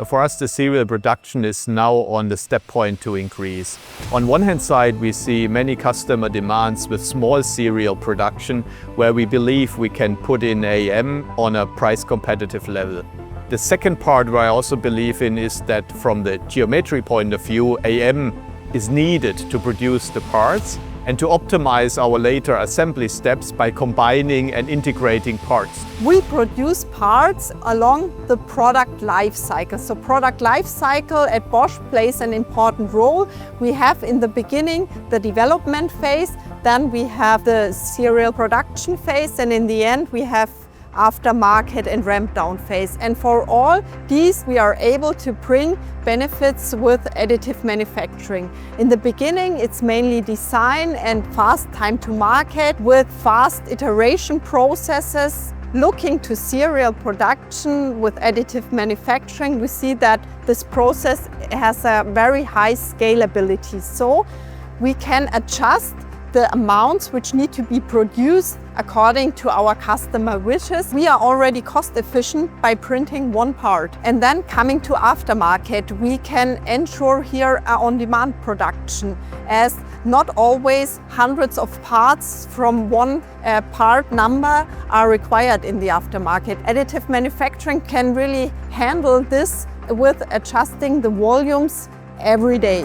For us, the serial production is now on the step point to increase. On one hand side, we see many customer demands with small serial production, where we believe we can put in AM on a price competitive level. The second part where I also believe in is that from the geometry point of view, AM is needed to produce the parts and to optimize our later assembly steps by combining and integrating parts. We produce parts along the product life cycle. So product life cycle at Bosch plays an important role. We have in the beginning the development phase, then we have the serial production phase, and in the end we have aftermarket and ramp down phase. And for all these we are able to bring benefits with additive manufacturing. In the beginning it's mainly design and fast time to market with fast iteration processes. Looking to serial production with additive manufacturing, we see that this process has a very high scalability. So we can adjust the amounts which need to be produced according to our customer wishes. We are already cost efficient by printing one part. And then coming to aftermarket, we can ensure here a on-demand production, as not always hundreds of parts from one part number are required in the aftermarket. Additive manufacturing can really handle this with adjusting the volumes every day.